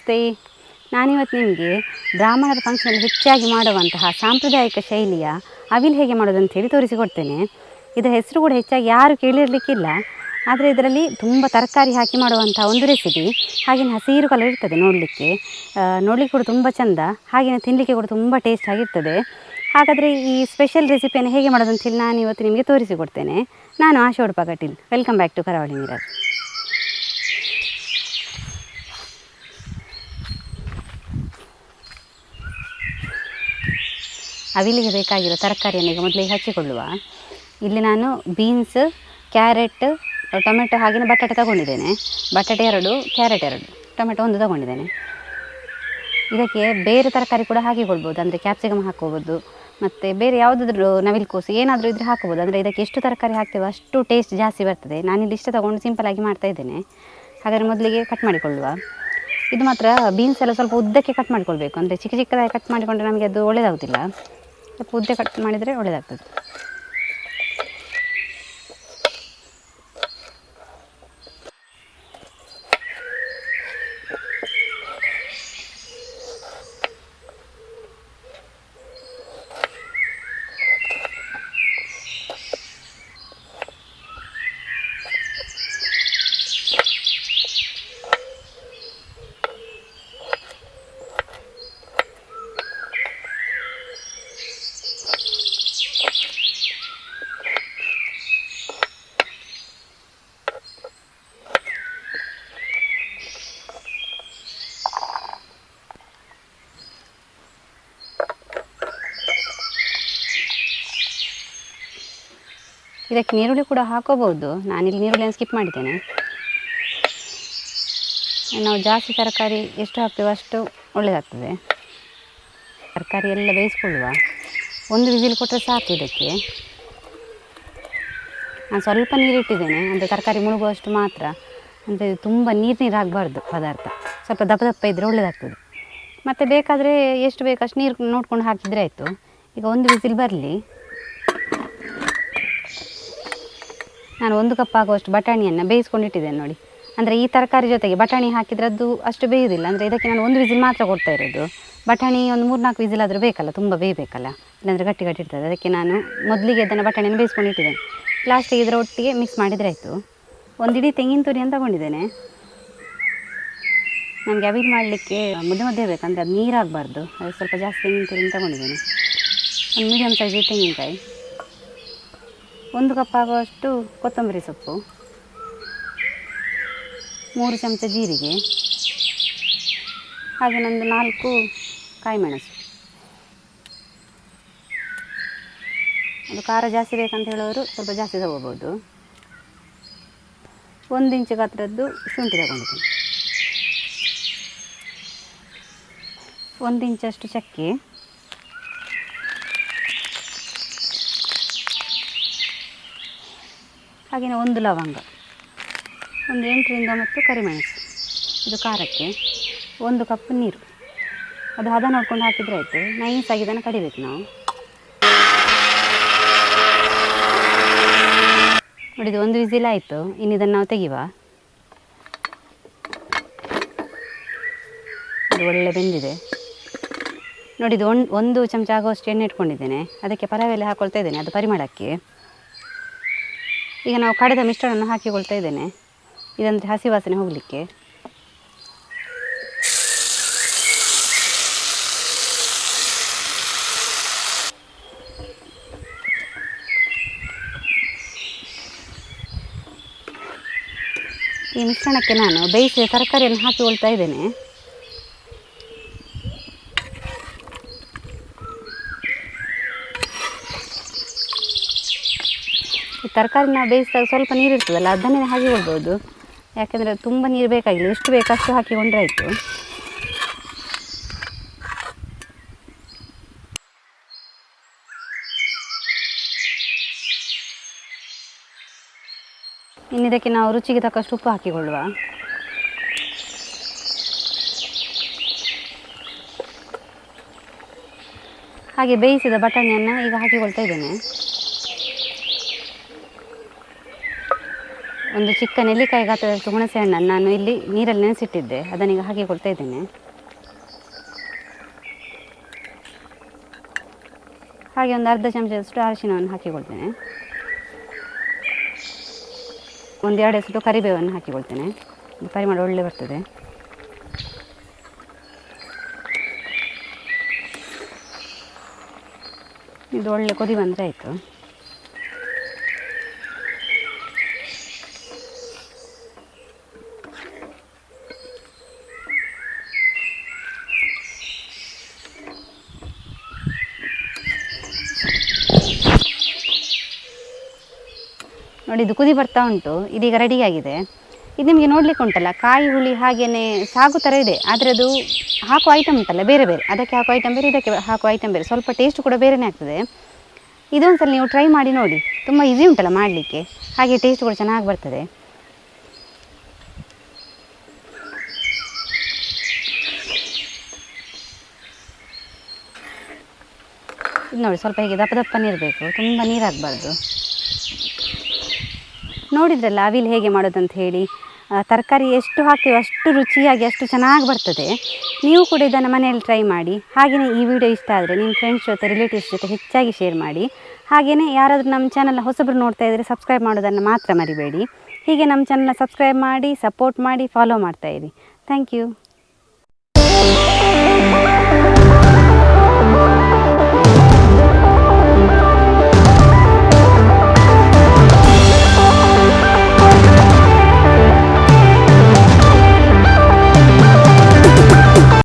ನಮಸ್ತೆ. ನಾನಿವತ್ತು ನಿಮಗೆ ಬ್ರಾಹ್ಮಣರ ಫಂಕ್ಷನಲ್ಲಿ ಹೆಚ್ಚಾಗಿ ಮಾಡುವಂತಹ ಸಾಂಪ್ರದಾಯಿಕ ಶೈಲಿಯ ಅವಿಲ್ ಹೇಗೆ ಮಾಡೋದು ಅಂಥೇಳಿ ತೋರಿಸಿಕೊಡ್ತೇನೆ. ಇದರ ಹೆಸರು ಕೂಡ ಹೆಚ್ಚಾಗಿ ಯಾರು ಕೇಳಿರಲಿಕ್ಕಿಲ್ಲ, ಆದರೆ ಇದರಲ್ಲಿ ತುಂಬ ತರಕಾರಿ ಹಾಕಿ ಮಾಡುವಂಥ ಒಂದು ರೆಸಿಪಿ. ಹಾಗೆಯೇ ಹಸಿರು ಕಲರ್ ಇರ್ತದೆ ನೋಡಲಿಕ್ಕೆ ಕೂಡ ತುಂಬ ಚೆಂದ, ಹಾಗೆಯೇ ತಿನ್ನಲಿಕ್ಕೆ ಕೂಡ ತುಂಬ ಟೇಸ್ಟ್ ಆಗಿರ್ತದೆ. ಹಾಗಾದರೆ ಈ ಸ್ಪೆಷಲ್ ರೆಸಿಪಿಯನ್ನು ಹೇಗೆ ಮಾಡೋದು ಅಂಥೇಳಿ ನಾನು ಇವತ್ತು ನಿಮಗೆ ತೋರಿಸಿಕೊಡ್ತೇನೆ. ನಾನು Asha Udupa Kateel. Welcome back to Karavali mirror. ಅವಿಲಿಗೆ ಬೇಕಾಗಿರೋ ತರಕಾರಿಯನ್ನು ಈಗ ಮೊದಲಿಗೆ ಹಚ್ಚಿಕೊಳ್ಳುವ. ಇಲ್ಲಿ ನಾನು ಬೀನ್ಸ್, ಕ್ಯಾರೆಟ್, ಟೊಮೆಟೊ ಹಾಗೆಯೇ ಬಟಾಟೆ ತಗೊಂಡಿದ್ದೇನೆ. ಬಟಾಟೆ 2, ಕ್ಯಾರೆಟ್ 2, ಟೊಮೆಟೊ 1 ತಗೊಂಡಿದ್ದೇನೆ. ಇದಕ್ಕೆ ಬೇರೆ ತರಕಾರಿ ಕೂಡ ಹಾಕಿಕೊಳ್ಬೋದು, ಅಂದರೆ ಕ್ಯಾಪ್ಸಿಕಮ್ ಹಾಕ್ಕೋಬೋದು, ಮತ್ತು ಬೇರೆ ಯಾವುದಾದ್ರೂ ನವಿಲುಕೋಸು ಏನಾದರೂ ಇದ್ದರೆ ಹಾಕ್ಕೋಬೋದು. ಅಂದರೆ ಇದಕ್ಕೆ ಎಷ್ಟು ತರಕಾರಿ ಹಾಕ್ತೇವೆ ಅಷ್ಟು ಟೇಸ್ಟ್ ಜಾಸ್ತಿ ಬರ್ತದೆ. ನಾನಿಲ್ಲಿ ಇಷ್ಟ ತೊಗೊಂಡು ಸಿಂಪಲಾಗಿ ಮಾಡ್ತಾಯಿದ್ದೇನೆ. ಹಾಗಾದರೆ ಮೊದಲಿಗೆ ಕಟ್ ಮಾಡಿಕೊಳ್ಳುವ. ಇದು ಮಾತ್ರ ಬೀನ್ಸ್ ಎಲ್ಲ ಸ್ವಲ್ಪ ಉದ್ದಕ್ಕೆ ಕಟ್ ಮಾಡಿಕೊಳ್ಬೇಕು, ಅಂದರೆ ಚಿಕ್ಕ ಚಿಕ್ಕದಾಗಿ ಕಟ್ ಮಾಡಿಕೊಂಡ್ರೆ ನಮಗೆ ಅದು ಒಳ್ಳೆಯದಾಗೋದಿಲ್ಲ. ಸ್ವಲ್ಪ ಉದ್ದ ಕಟ್ ಮಾಡಿದರೆ ಒಳ್ಳೆಯದಾಗ್ತದೆ. ಇದಕ್ಕೆ ನೀರುಳ್ಳಿ ಕೂಡ ಹಾಕೋಬಹುದು. ನಾನಿಲ್ಲಿ ನೀರುಳ್ಳಿಯನ್ನು ಸ್ಕಿಪ್ ಮಾಡಿದ್ದೇನೆ. ನಾವು ಜಾಸ್ತಿ ತರಕಾರಿ ಎಷ್ಟು ಹಾಕ್ತೇವೆ ಅಷ್ಟು ಒಳ್ಳೆಯದಾಗ್ತದೆ. ತರಕಾರಿ ಎಲ್ಲ ಬೇಯಿಸ್ಕೊಳ್ಳುವ. 1 ವಿಸಿಲ್ ಕೊಟ್ಟರೆ ಸಾಕು. ಇದಕ್ಕೆ ನಾನು ಸ್ವಲ್ಪ ನೀರಿಟ್ಟಿದ್ದೇನೆ, ಅಂದರೆ ತರಕಾರಿ ಮುಳುಗುವಷ್ಟು ಮಾತ್ರ. ಅಂದರೆ ತುಂಬ ನೀರು ಆಗಬಾರ್ದು ಪದಾರ್ಥ, ಸ್ವಲ್ಪ ದಪ್ಪ ಇದ್ದರೆ ಒಳ್ಳೆಯದಾಗ್ತದೆ. ಮತ್ತು ಬೇಕಾದರೆ ಎಷ್ಟು ಬೇಕು ಅಷ್ಟು ನೀರು ನೋಡ್ಕೊಂಡು ಹಾಕಿದರೆ ಆಯಿತು. ಈಗ 1 ವಿಸಿಲ್ ಬರಲಿ. ನಾನು 1 ಕಪ್ ಆಗುವಷ್ಟು ಬಟಾಣಿಯನ್ನು ಬೇಯಿಸ್ಕೊಂಡಿಟ್ಟಿದ್ದೇನೆ ನೋಡಿ. ಅಂದರೆ ಈ ತರಕಾರಿ ಜೊತೆಗೆ ಬಟಾಣಿ ಹಾಕಿದರೆ ಅದು ಅಷ್ಟು ಬೇಯೋದಿಲ್ಲ. ಅಂದರೆ ಇದಕ್ಕೆ ನಾನು 1 ವಿಸಿಲ್ ಮಾತ್ರ ಕೊಡ್ತಾ ಇರೋದು. ಬಟಾಣಿ ಒಂದು 3-4 ವಿಸಿಲ್ ಆದರೂ ಬೇಕಲ್ಲ, ತುಂಬ ಬೇಯಬೇಕಲ್ಲ, ಇಲ್ಲಾಂದರೆ ಗಟ್ಟಿ ಇರ್ತದೆ. ಅದಕ್ಕೆ ನಾನು ಮೊದಲಿಗೆ ಅದನ್ನು ಬಟಾಣಿಯನ್ನು ಬೇಯಿಸ್ಕೊಂಡಿಟ್ಟಿದ್ದೇನೆ. ಲಾಸ್ಟಿಗೆ ಇದರ ಒಟ್ಟಿಗೆ ಮಿಕ್ಸ್ ಮಾಡಿದರೆ ಆಯಿತು. 1 ಇಡೀ ತೆಂಗಿನ ತುರಿಯನ್ನು ತಗೊಂಡಿದ್ದೇನೆ. ನನಗೆ ಅವಿಲ್ ಮಾಡಲಿಕ್ಕೆ ಮುದ್ದೆ ಬೇಕಂದರೆ ಅದು ನೀರಾಗಬಾರ್ದು, ಅದು ಸ್ವಲ್ಪ ಜಾಸ್ತಿ ತೆಂಗಿನ ತುರಿಯನ್ನು ತಗೊಂಡಿದ್ದೇನೆ. ಒಂದು ಮೀಡಿಯಮ್ ಸೈಜ್ ತೆಂಗಿನಕಾಯಿ, 1 ಕಪ್ ಆಗುವಷ್ಟು ಕೊತ್ತಂಬರಿ ಸೊಪ್ಪು, 3 ಚಮಚ ಜೀರಿಗೆ, ಹಾಗೆ ಒಂದು 4 ಕಾಯಿಮೆಣಸು. ಅದು ಖಾರ ಜಾಸ್ತಿ ಬೇಕಂತ ಹೇಳೋರು ಸ್ವಲ್ಪ ಜಾಸ್ತಿ ತಗೋಬೋದು. 1 ಇಂಚು ಗಾತ್ರದ್ದು ಶುಂಠಿ ತಗೊಂಡಿದ್ದೀನಿ. 1 ಇಂಚಷ್ಟು ಚಕ್ಕೆ, ಹಾಗೆಯೇ 1 ಲವಂಗ, ಒಂದು 8ರಿಂದ 9 ಕರಿಮೆಣಸು. ಇದು ಖಾರಕ್ಕೆ 1 ಕಪ್ ನೀರು. ಅದು ಹದ ನೋಡ್ಕೊಂಡು ಹಾಕಿದರೆ ಆಯಿತು. ನೈಸಾಗಿ ಇದನ್ನು ಕಡಿಬೇಕು ನಾವು. ನೋಡಿ, ಇದು 1 ವಿಸಿಲ್ ಆಯಿತು. ಇನ್ನು ಇದನ್ನು ನಾವು ತೆಗಿವ. ಇದು ಒಳ್ಳೆ ಬೆಂದಿದೆ ನೋಡಿ. ಇದು 1 ಚಮಚ ಆಗುವಷ್ಟು ಎಣ್ಣೆ ಇಟ್ಕೊಂಡಿದ್ದೇನೆ. ಅದಕ್ಕೆ ಪಲಾವೆಲೆ ಹಾಕ್ಕೊಳ್ತಾ ಇದ್ದೇನೆ, ಅದು ಪರಿಮಳಕ್ಕೆ. ಈಗ ನಾವು ಕಡೆದ ಮಿಶ್ರಣವನ್ನು ಹಾಕಿಕೊಳ್ತಾ ಇದ್ದೇನೆ, ಇದಂದರೆ ಹಸಿ ವಾಸನೆ ಹೋಗಲಿಕ್ಕೆ. ಈ ಮಿಶ್ರಣಕ್ಕೆ ನಾನು ಬೇಯಿಸಿದ ತರಕಾರಿಯನ್ನು ಹಾಕಿಕೊಳ್ತಾ ಇದ್ದೇನೆ. ಈ ತರಕಾರಿ ನಾವು ಬೇಯಿಸಿದಾಗ ಸ್ವಲ್ಪ ನೀರು ಇರ್ತದಲ್ಲ, ಅದನ್ನೇ ಹಾಕಿಕೊಳ್ಬೋದು. ಯಾಕೆಂದರೆ ತುಂಬ ನೀರು ಬೇಕಾಗಿಲ್ಲ, ಎಷ್ಟು ಬೇಕಷ್ಟು ಹಾಕಿಕೊಂಡ್ರೆ ಆಯಿತು. ಇನ್ನು ಇದಕ್ಕೆ ನಾವು ರುಚಿಗೆ ತಕ್ಕಷ್ಟು ಉಪ್ಪು ಹಾಕಿಕೊಳ್ಳುವ. ಹಾಗೆ ಬೇಯಿಸಿದ ಬಟಾಣಿಯನ್ನು ಈಗ ಹಾಕಿಕೊಳ್ತಾ ಇದ್ದೇನೆ. ಒಂದು ಚಿಕ್ಕ ನೆಲ್ಲಿಕಾಯಿ ಗಾತ್ರದಷ್ಟು ಹುಣಸೆ ಹಣ್ಣನ್ನು ನಾನು ಇಲ್ಲಿ ನೀರಲ್ಲಿ ನೆನೆಸಿಟ್ಟಿದ್ದೆ, ಅದನ್ನೀಗ ಹಾಕಿ ಕೊಡ್ತಾ ಇದ್ದೇನೆ. ಹಾಗೆ ಒಂದು ಅರ್ಧ ಚಮಚದಷ್ಟು ಅರಿಶಿನವನ್ನು ಹಾಕಿಕೊಳ್ತೇನೆ. ಒಂದು 2 ಎಸಳು ಕರಿಬೇವನ್ನು ಹಾಕಿಕೊಳ್ತೇನೆ, ಪರಿಮಳ ಒಳ್ಳೆ ಬರ್ತದೆ. ಇದು ಒಳ್ಳೆ ಕೊದಿ ಬಂದರೆ ಆಯಿತು. ನೋಡಿ ಇದು ಕುದಿ ಬರ್ತಾ ಉಂಟು, ಇದೀಗ ರೆಡಿಯಾಗಿದೆ. ಇದು ನಿಮಗೆ ನೋಡಲಿಕ್ಕೆ ಉಂಟಲ್ಲ ಕಾಯಿ ಹುಳಿ ಹಾಗೆಯೇ ಸಾಗು ಥರ ಇದೆ, ಆದರೆ ಅದು ಹಾಕುವ ಐಟಮ್ ಉಂಟಲ್ಲ ಬೇರೆ ಬೇರೆ, ಅದಕ್ಕೆ ಹಾಕುವ ಐಟಮ್ ಬೇರೆ, ಇದಕ್ಕೆ ಹಾಕುವ ಐಟಮ್ ಬೇರೆ, ಸ್ವಲ್ಪ ಟೇಸ್ಟ್ ಕೂಡ ಬೇರೆಯೇ ಆಗ್ತದೆ. ಇದೊಂದು ಸಲ ನೀವು ಟ್ರೈ ಮಾಡಿ ನೋಡಿ, ತುಂಬ ಈಸಿ ಉಂಟಲ್ಲ ಮಾಡಲಿಕ್ಕೆ, ಹಾಗೆ ಟೇಸ್ಟ್ ಕೂಡ ಚೆನ್ನಾಗಿ ಬರ್ತದೆ. ಇದು ನೋಡಿ ಸ್ವಲ್ಪ ಹೀಗೆ ದಪ್ಪ ದಪ್ಪನೇ ಇರಬೇಕು, ತುಂಬ ನೀರಾಗಬಾರ್ದು. ನೋಡಿದ್ರಲ್ಲ ಅವಿಲ್ ಹೇಗೆ ಮಾಡೋದಂತ ಹೇಳಿ. ತರಕಾರಿ ಎಷ್ಟು ಹಾಕ್ತೀವೋ ಅಷ್ಟು ರುಚಿಯಾಗಿ ಅಷ್ಟು ಚೆನ್ನಾಗಿ ಬರ್ತದೆ. ನೀವು ಕೂಡ ಇದನ್ನು ಮನೆಯಲ್ಲಿ ಟ್ರೈ ಮಾಡಿ. ಹಾಗೆಯೇ ಈ ವಿಡಿಯೋ ಇಷ್ಟ ಆದರೆ ನಿಮ್ಮ ಫ್ರೆಂಡ್ಸ್ ಜೊತೆ ರಿಲೇಟಿವ್ಸ್ ಜೊತೆ ಹೆಚ್ಚಾಗಿ ಶೇರ್ ಮಾಡಿ. ಹಾಗೆಯೇ ಯಾರಾದರೂ ನಮ್ಮ ಚಾನಲ್ನ ಹೊಸಬರು ನೋಡ್ತಾ ಇದ್ದರೆ ಸಬ್ಸ್ಕ್ರೈಬ್ ಮಾಡೋದನ್ನು ಮಾತ್ರ ಮರಿಬೇಡಿ. ಹೀಗೆ ನಮ್ಮ ಚಾನಲ್ನ ಸಬ್ಸ್ಕ್ರೈಬ್ ಮಾಡಿ, ಸಪೋರ್ಟ್ ಮಾಡಿ, ಫಾಲೋ ಮಾಡ್ತಾಯಿರಿ. Thank you.